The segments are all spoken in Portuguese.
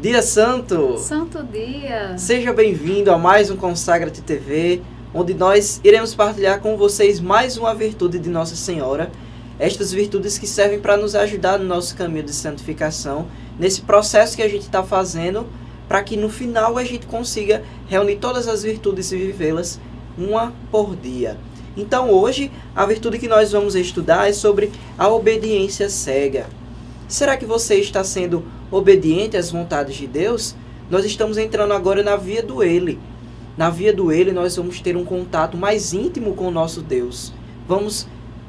Dia Santo! Santo dia! Seja bem-vindo a mais um Consagra-te TV, onde nós iremos partilhar com vocês mais uma virtude de Nossa Senhora. Estas virtudes que servem para nos ajudar no nosso caminho de santificação, nesse processo que a gente está fazendo, para que no final a gente consiga reunir todas as virtudes e vivê-las uma por dia. Então hoje, a virtude que nós vamos estudar é sobre a obediência cega. Será que você está sendo obediente às vontades de Deus? Nós estamos entrando agora na via do Ele. Na via do Ele nós vamos ter um contato mais íntimo com o nosso Deus. Vamos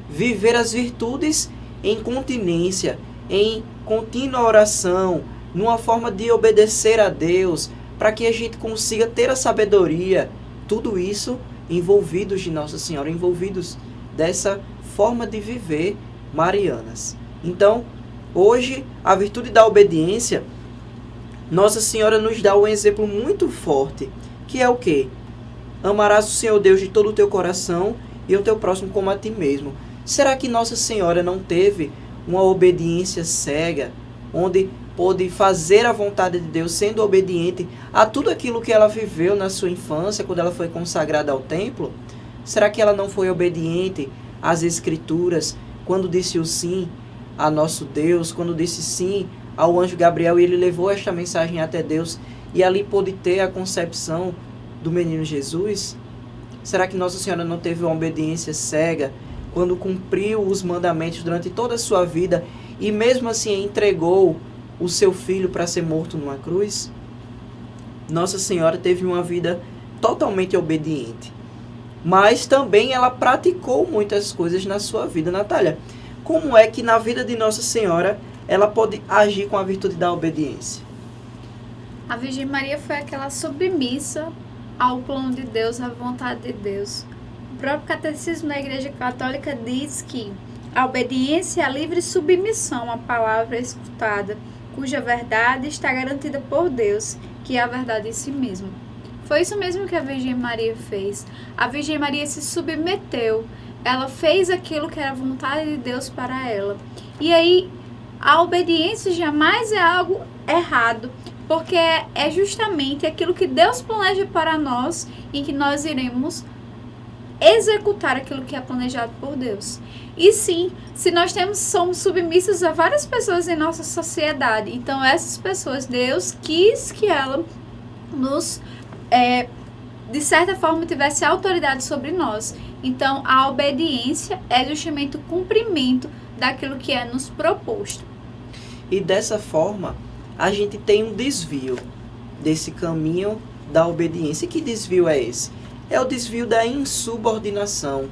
viver as virtudes em continência, em contínua oração, numa forma de obedecer a Deus, para que a gente consiga ter a sabedoria. Tudo isso envolvidos de Nossa Senhora, envolvidos dessa forma de viver marianas. Então, hoje, a virtude da obediência, Nossa Senhora nos dá um exemplo muito forte, que é o quê? Amarás o Senhor Deus de todo o teu coração e o teu próximo como a ti mesmo. Será que Nossa Senhora não teve uma obediência cega, onde pôde fazer a vontade de Deus, sendo obediente a tudo aquilo que ela viveu na sua infância, quando ela foi consagrada ao templo? Será que ela não foi obediente às Escrituras, quando disse o sim a nosso Deus, quando disse sim ao anjo Gabriel, e ele levou esta mensagem até Deus, e ali pôde ter a concepção do menino Jesus? Será que Nossa Senhora não teve uma obediência cega, quando cumpriu os mandamentos durante toda a sua vida, e mesmo assim entregou o seu filho para ser morto numa cruz? Nossa Senhora teve uma vida totalmente obediente, mas também ela praticou muitas coisas na sua vida. Natália, como é que na vida de Nossa Senhora ela pode agir com a virtude da obediência? A Virgem Maria foi aquela submissa ao plano de Deus, à vontade de Deus. O próprio Catecismo da Igreja Católica diz que a obediência é a livre submissão à palavra escutada, cuja verdade está garantida por Deus, que é a verdade em si mesmo. Foi isso mesmo que a Virgem Maria fez. A Virgem Maria se submeteu, ela fez aquilo que era a vontade de Deus para ela. E aí, a obediência jamais é algo errado, porque é justamente aquilo que Deus planeja para nós e que nós iremos executar aquilo que é planejado por Deus. E sim, se nós somos submissos a várias pessoas em nossa sociedade, então essas pessoas, Deus quis que ela nos, de certa forma, tivesse autoridade sobre nós. Então a obediência é justamente o cumprimento daquilo que é nos proposto. E dessa forma, a gente tem um desvio desse caminho da obediência. E que desvio é esse? É o desvio da insubordinação,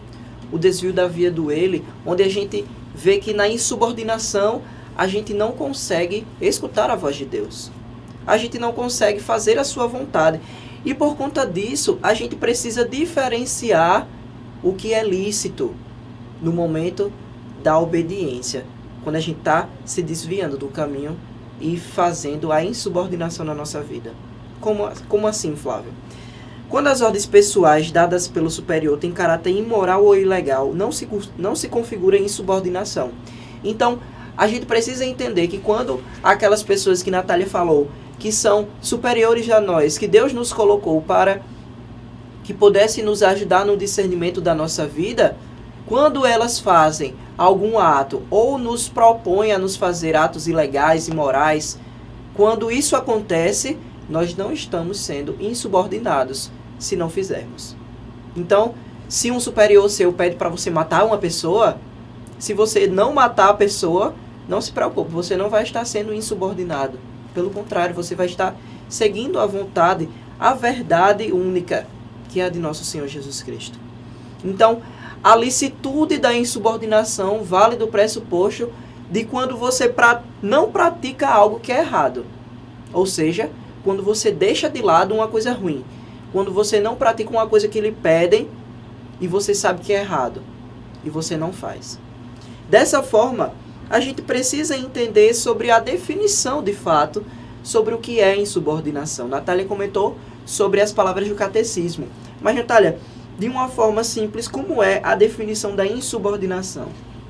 o desvio da via do Ele, onde a gente vê que na insubordinação a gente não consegue escutar a voz de Deus. A gente não consegue fazer a sua vontade. E por conta disso, a gente precisa diferenciar o que é lícito no momento da obediência, quando a gente está se desviando do caminho e fazendo a insubordinação na nossa vida. Como assim, Flávio? Quando as ordens pessoais dadas pelo superior têm caráter imoral ou ilegal, não se configura insubordinação. Então, a gente precisa entender que quando aquelas pessoas que Natália falou, que são superiores a nós, que Deus nos colocou para que pudessem nos ajudar no discernimento da nossa vida, quando elas fazem algum ato ou nos propõem a nos fazer atos ilegais, imorais, quando isso acontece, nós não estamos sendo insubordinados se não fizermos. Então, se um superior seu pede para você matar uma pessoa, se você não matar a pessoa, não se preocupe, você não vai estar sendo insubordinado. Pelo contrário, você vai estar seguindo a vontade, a verdade única, que é a de nosso Senhor Jesus Cristo. Então, a licitude da insubordinação vale do pressuposto de quando você não pratica algo que é errado. Ou seja, quando você deixa de lado uma coisa ruim. Quando você não pratica uma coisa que lhe pedem e você sabe que é errado. E você não faz. Dessa forma, a gente precisa entender sobre a definição de fato sobre o que é insubordinação. Natália comentou sobre as palavras do catecismo. Mas, Natália, de uma forma simples, como é a definição da insubordinação?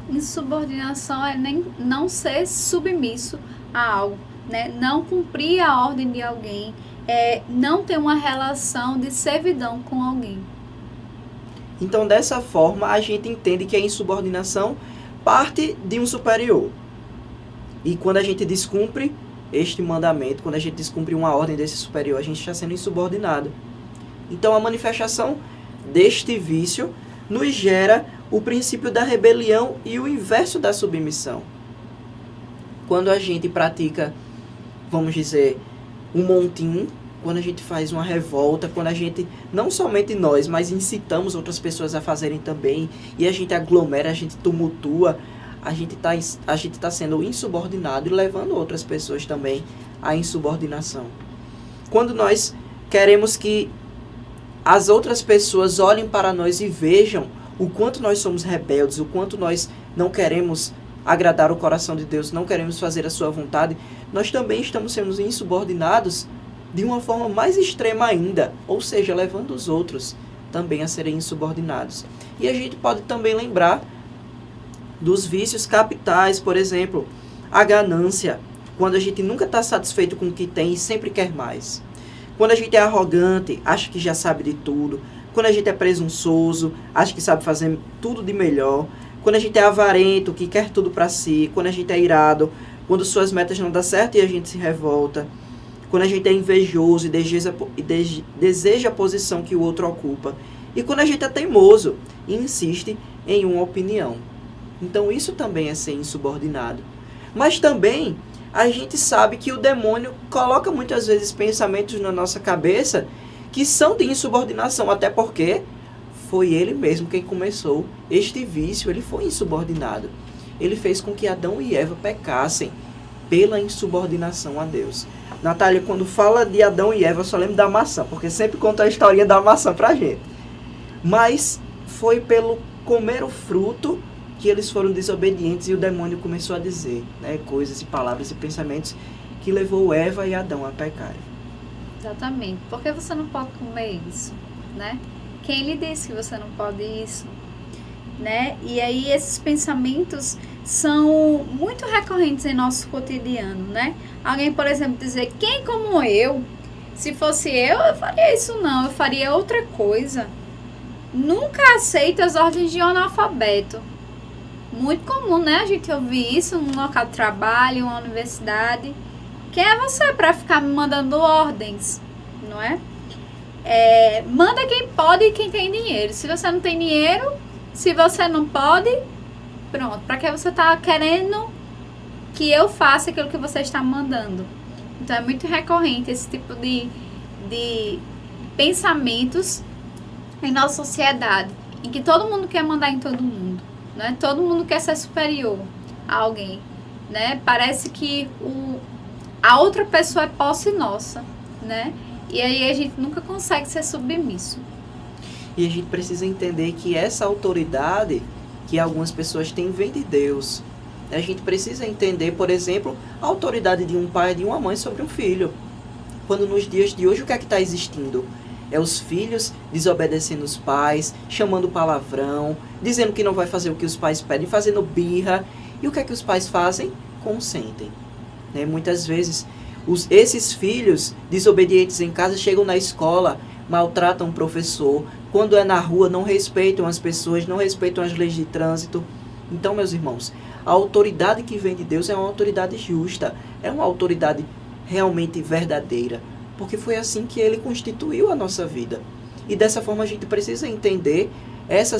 Insubordinação é não ser submisso a algo. né? Não cumprir a ordem de alguém, não ter uma relação de servidão com alguém. Então, dessa forma, a gente entende que a insubordinação parte de um superior. E quando a gente descumpre este mandamento, quando a gente descumpre uma ordem desse superior, a gente está sendo insubordinado. Então, a manifestação deste vício nos gera o princípio da rebelião e o inverso da submissão. Quando a gente pratica, vamos dizer, um montim, quando a gente faz uma revolta, quando a gente, não somente nós, mas incitamos outras pessoas a fazerem também, e a gente aglomera, a gente tumultua, a gente tá sendo insubordinado e levando outras pessoas também à insubordinação. Quando nós queremos que as outras pessoas olhem para nós e vejam o quanto nós somos rebeldes, o quanto nós não queremos agradar o coração de Deus, não queremos fazer a sua vontade, nós também estamos sendo insubordinados de uma forma mais extrema ainda, ou seja, levando os outros também a serem insubordinados. E a gente pode também lembrar dos vícios capitais, por exemplo, a ganância, quando a gente nunca está satisfeito com o que tem e sempre quer mais. Quando a gente é arrogante, acha que já sabe de tudo. Quando a gente é presunçoso, acha que sabe fazer tudo de melhor. Quando a gente é avarento, que quer tudo para si. Quando a gente é irado, quando suas metas não dão certo e a gente se revolta. Quando a gente é invejoso e deseja a posição que o outro ocupa. E quando a gente é teimoso e insiste em uma opinião. Então isso também é ser insubordinado. Mas também a gente sabe que o demônio coloca muitas vezes pensamentos na nossa cabeça que são de insubordinação, até porque foi ele mesmo quem começou este vício, ele foi insubordinado. Ele fez com que Adão e Eva pecassem pela insubordinação a Deus. Natália, quando fala de Adão e Eva, eu só lembro da maçã, porque sempre conta a historinha da maçã pra gente. Mas foi pelo comer o fruto que eles foram desobedientes e o demônio começou a dizer, né, coisas e palavras e pensamentos que levou Eva e Adão a pecarem. Exatamente. Por que você não pode comer isso, né? Quem lhe disse que você não pode isso, né? E aí esses pensamentos são muito recorrentes em nosso cotidiano, né? Alguém, por exemplo, dizer, quem como eu, se fosse eu faria isso não, eu faria outra coisa. Nunca aceito as ordens de um analfabeto. Muito comum, né? A gente ouvir isso num local de trabalho, uma universidade. Quem é você para ficar me mandando ordens, não é? Manda quem pode e quem tem dinheiro. Se você não tem dinheiro, se você não pode, pronto. Para que você está querendo que eu faça aquilo que você está mandando? Então é muito recorrente esse tipo de pensamentos em nossa sociedade, em que todo mundo quer mandar em todo mundo, né? Todo mundo quer ser superior a alguém, né? Parece que a outra pessoa é posse nossa, né? E aí a gente nunca consegue ser submisso. E a gente precisa entender que essa autoridade que algumas pessoas têm vem de Deus. A gente precisa entender, por exemplo, a autoridade de um pai e de uma mãe sobre um filho. Quando nos dias de hoje o que é que está existindo? É os filhos desobedecendo os pais, chamando palavrão, dizendo que não vai fazer o que os pais pedem, fazendo birra. E o que é que os pais fazem? Consentem. Né? Muitas vezes esses filhos desobedientes em casa chegam na escola, maltratam o professor. Quando é na rua, não respeitam as pessoas, não respeitam as leis de trânsito. Então, meus irmãos, a autoridade que vem de Deus é uma autoridade justa, é uma autoridade realmente verdadeira, porque foi assim que Ele constituiu a nossa vida. E dessa forma a gente precisa entender essa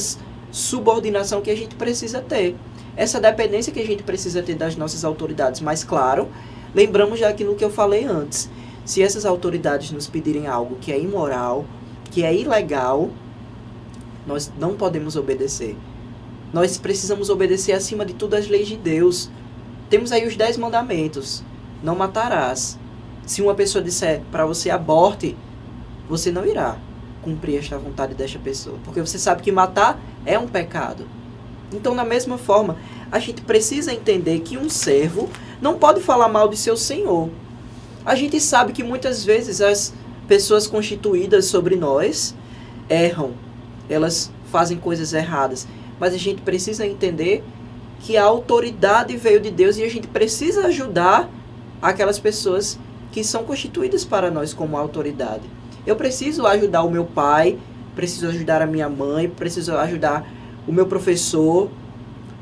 subordinação que a gente precisa ter, essa dependência que a gente precisa ter das nossas autoridades. Mas, claro, lembramos já aquilo que eu falei antes. Se essas autoridades nos pedirem algo que é imoral, que é ilegal, nós não podemos obedecer. Nós precisamos obedecer acima de tudo as leis de Deus. Temos aí os 10 mandamentos. Não matarás. Se uma pessoa disser para você aborte, você não irá cumprir esta vontade desta pessoa, porque você sabe que matar é um pecado. Então, da mesma forma, a gente precisa entender que um servo não pode falar mal de seu senhor. A gente sabe que muitas vezes as pessoas constituídas sobre nós erram, elas fazem coisas erradas, mas a gente precisa entender que a autoridade veio de Deus e a gente precisa ajudar aquelas pessoas que são constituídas para nós como autoridade. Eu preciso ajudar o meu pai, preciso ajudar a minha mãe, preciso ajudar o meu professor,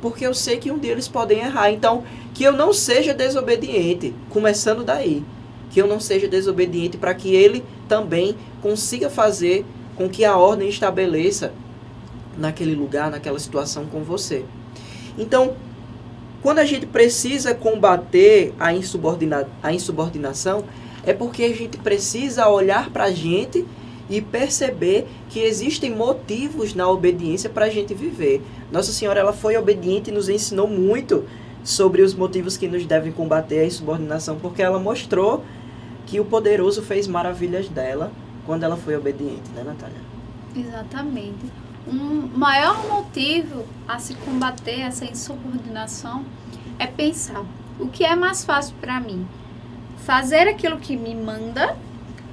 porque eu sei que um dia eles podem errar. Então, que eu não seja desobediente, começando daí. Que eu não seja desobediente para que ele também consiga fazer com que a ordem estabeleça naquele lugar, naquela situação com você. Então, quando a gente precisa combater a insubordinação, é porque a gente precisa olhar para a gente e perceber que existem motivos na obediência para a gente viver. Nossa Senhora, ela foi obediente e nos ensinou muito sobre os motivos que nos devem combater a insubordinação, porque ela mostrou que o poderoso fez maravilhas dela quando ela foi obediente, né, Natália? Exatamente. Um maior motivo a se combater essa insubordinação é pensar: o que é mais fácil para mim? Fazer aquilo que me manda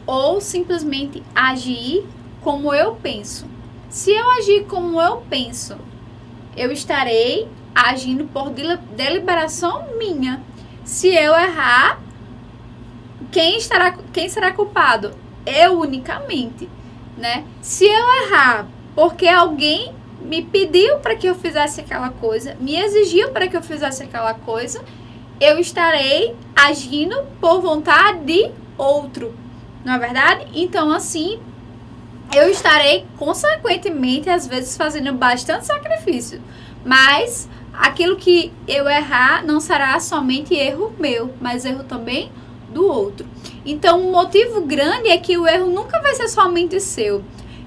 ou simplesmente agir como eu penso? Se eu agir como eu penso, eu estarei agindo por deliberação minha. Se eu errar, quem será culpado? Eu unicamente, né? Se eu errar porque alguém me pediu para que eu fizesse aquela coisa, me exigiu para que eu fizesse aquela coisa, eu estarei agindo por vontade de outro, não é verdade? Então, assim, eu estarei, consequentemente, às vezes fazendo bastante sacrifício, mas aquilo que eu errar não será somente erro meu, mas erro também do outro. Então, um motivo grande é que o erro nunca vai ser somente seu.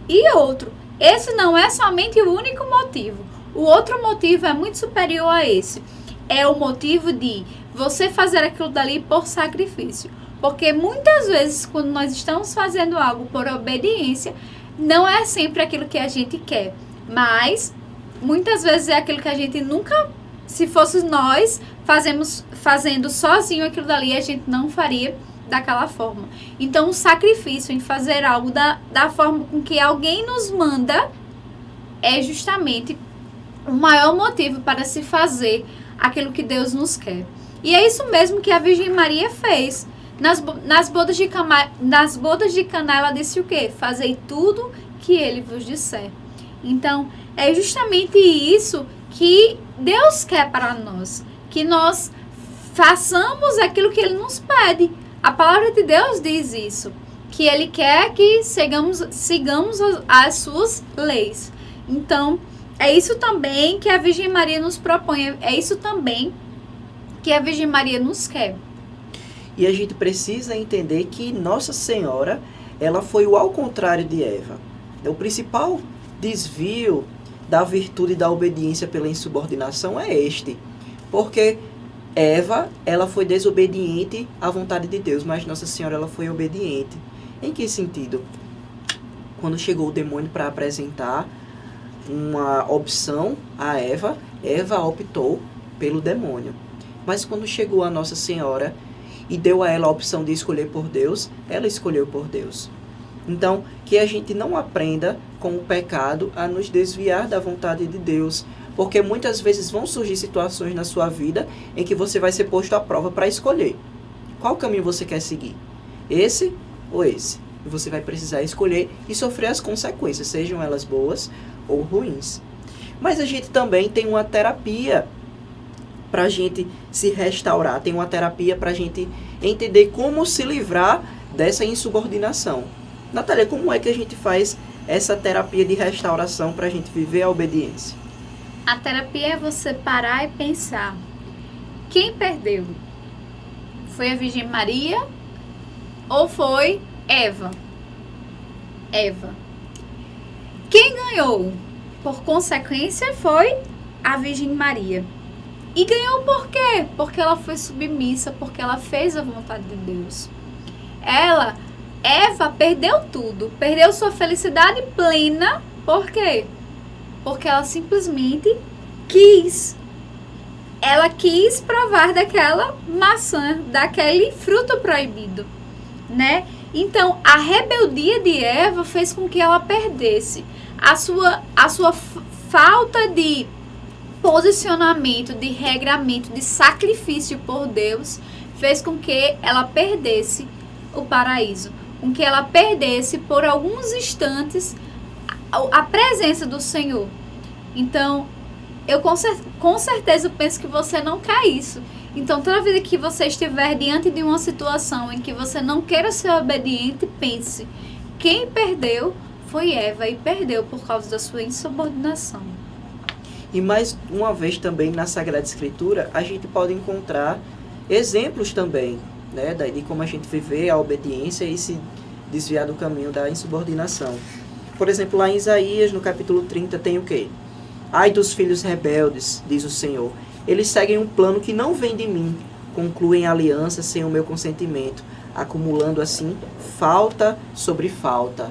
E outro, esse não é somente o único motivo. O outro motivo é muito superior a esse. É o motivo de você fazer aquilo dali por sacrifício. Porque muitas vezes, quando nós estamos fazendo algo por obediência, não é sempre aquilo que a gente quer. Mas, muitas vezes é aquilo que a gente nunca, se fosse nós, fazendo sozinho aquilo dali, a gente não faria daquela forma. Então, o sacrifício em fazer algo da forma com que alguém nos manda é justamente o maior motivo para se fazer aquilo que Deus nos quer. E é isso mesmo que a Virgem Maria fez. Nas bodas de Caná, ela disse o quê? Fazei tudo que ele vos disser. Então, é justamente isso que Deus quer para nós. Que nós façamos aquilo que ele nos pede. A palavra de Deus diz isso, que ele quer que sigamos as suas leis. Então, é isso também que a Virgem Maria nos propõe, é isso também que a Virgem Maria nos quer. E a gente precisa entender que Nossa Senhora, ela foi o ao contrário de Eva. O principal desvio da virtude da obediência pela insubordinação é este, porque Eva, ela foi desobediente à vontade de Deus, mas Nossa Senhora, ela foi obediente. Em que sentido? Quando chegou o demônio para apresentar uma opção a Eva, Eva optou pelo demônio. Mas quando chegou a Nossa Senhora e deu a ela a opção de escolher por Deus, ela escolheu por Deus. Então, que a gente não aprenda com o pecado a nos desviar da vontade de Deus, porque muitas vezes vão surgir situações na sua vida em que você vai ser posto à prova para escolher. Qual caminho você quer seguir? Esse ou esse? E você vai precisar escolher e sofrer as consequências, sejam elas boas ou ruins. Mas a gente também tem uma terapia para a gente se restaurar, tem uma terapia para a gente entender como se livrar dessa insubordinação. Natália, como é que a gente faz essa terapia de restauração para a gente viver a obediência? A terapia é você parar e pensar: quem perdeu? Foi a Virgem Maria ou foi Eva? Eva. Quem ganhou? Por consequência, foi a Virgem Maria. E ganhou por quê? Porque ela foi submissa, porque ela fez a vontade de Deus. Eva perdeu tudo, perdeu sua felicidade plena. Por quê? Porque ela simplesmente quis. Ela quis provar daquela maçã, daquele fruto proibido, né? Então, a rebeldia de Eva fez com que ela perdesse a sua falta de posicionamento, de regramento, de sacrifício por Deus, fez com que ela perdesse o paraíso, com que ela perdesse por alguns instantes a presença do Senhor. Então, eu com certeza penso que você não quer isso. Então, toda vez que você estiver diante de uma situação em que você não queira ser obediente, pense, quem perdeu foi Eva, e perdeu por causa da sua insubordinação. E mais uma vez também na Sagrada Escritura, a gente pode encontrar exemplos também, né, de como a gente viver a obediência e se desviar do caminho da insubordinação. Por exemplo, lá em Isaías, no capítulo 30, tem o quê? Ai dos filhos rebeldes, diz o Senhor. Eles seguem um plano que não vem de mim, concluem aliança sem o meu consentimento, acumulando assim falta sobre falta.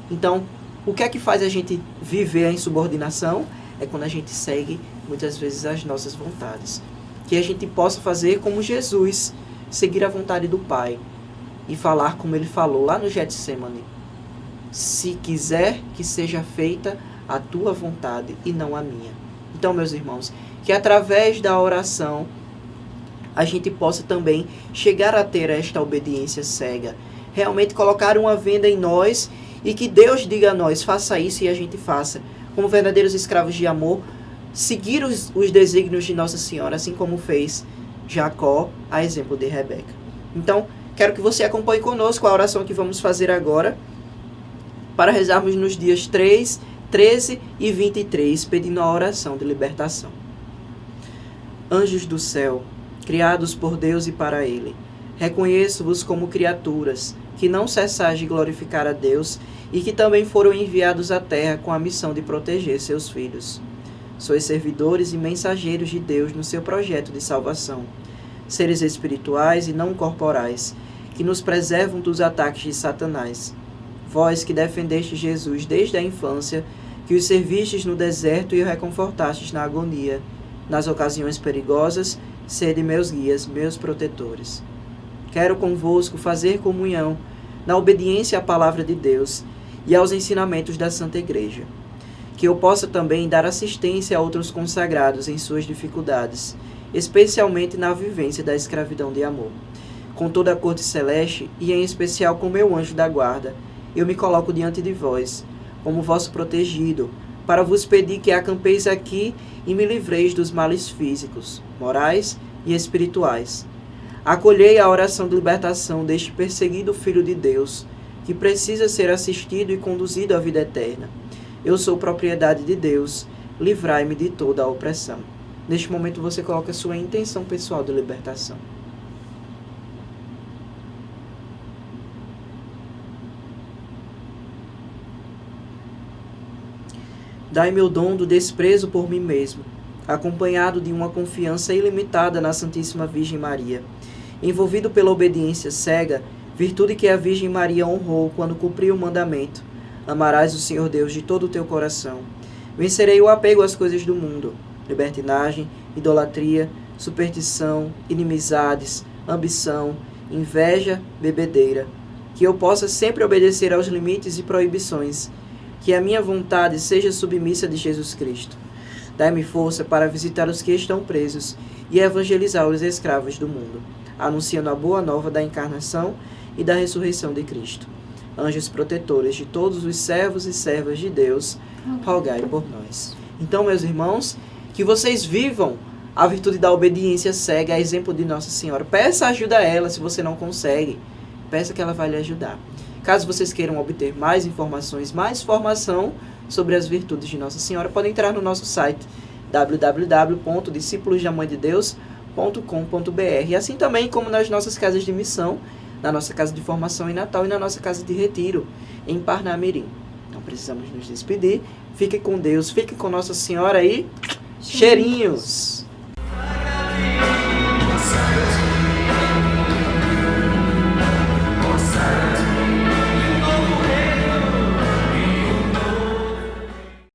Então, o que é que faz a gente viver a insubordinação? É quando a gente segue, muitas vezes, as nossas vontades. Que a gente possa fazer como Jesus, seguir a vontade do Pai e falar como Ele falou lá no Getsemane. Se quiser que seja feita a tua vontade e não a minha. Então, meus irmãos, que através da oração a gente possa também chegar a ter esta obediência cega. Realmente colocar uma venda em nós e que Deus diga a nós, faça isso e a gente faça. Como verdadeiros escravos de amor, seguir os desígnios de Nossa Senhora, assim como fez Jacó, a exemplo de Rebeca. Então, quero que você acompanhe conosco a oração que vamos fazer agora, para rezarmos nos dias 3, 13 e 23, pedindo a oração de libertação. Anjos do céu, criados por Deus e para Ele, reconheço-vos como criaturas, que não cessais de glorificar a Deus e que também foram enviados à terra com a missão de proteger seus filhos. Sois servidores e mensageiros de Deus no seu projeto de salvação, seres espirituais e não corporais, que nos preservam dos ataques de Satanás. Vós que defendeste Jesus desde a infância, que o servistes no deserto e o reconfortastes na agonia, nas ocasiões perigosas, sede meus guias, meus protetores. Quero convosco fazer comunhão na obediência à palavra de Deus e aos ensinamentos da Santa Igreja. Que eu possa também dar assistência a outros consagrados em suas dificuldades, especialmente na vivência da escravidão de amor. Com toda a corte celeste e em especial com meu anjo da guarda, eu me coloco diante de vós, como vosso protegido, para vos pedir que acampeis aqui e me livreis dos males físicos, morais e espirituais. Acolhei a oração de libertação deste perseguido Filho de Deus, que precisa ser assistido e conduzido à vida eterna. Eu sou propriedade de Deus, livrai-me de toda a opressão. Neste momento você coloca a sua intenção pessoal de libertação. Dai-me o dom do desprezo por mim mesmo, acompanhado de uma confiança ilimitada na Santíssima Virgem Maria. Envolvido pela obediência cega, virtude que a Virgem Maria honrou quando cumpriu o mandamento: amarás o Senhor Deus de todo o teu coração. Vencerei o apego às coisas do mundo, libertinagem, idolatria, superstição, inimizades, ambição, inveja, bebedeira. Que eu possa sempre obedecer aos limites e proibições, que a minha vontade seja submissa de Jesus Cristo. Dai-me força para visitar os que estão presos e evangelizar os escravos do mundo, anunciando a boa nova da encarnação e da ressurreição de Cristo. Anjos protetores de todos os servos e servas de Deus, rogai por nós. Então, meus irmãos, que vocês vivam a virtude da obediência cega, a exemplo de Nossa Senhora. Peça ajuda a ela se você não consegue. Peça que ela vai lhe ajudar. Caso vocês queiram obter mais informações, mais formação sobre as virtudes de Nossa Senhora, podem entrar no nosso site www.discípulosdeamãededeus.com.br, assim também como nas nossas casas de missão, na nossa casa de formação em Natal e na nossa casa de retiro em Parnamirim. Então precisamos nos despedir. Fiquem com Deus, fiquem com Nossa Senhora e cheirinhos!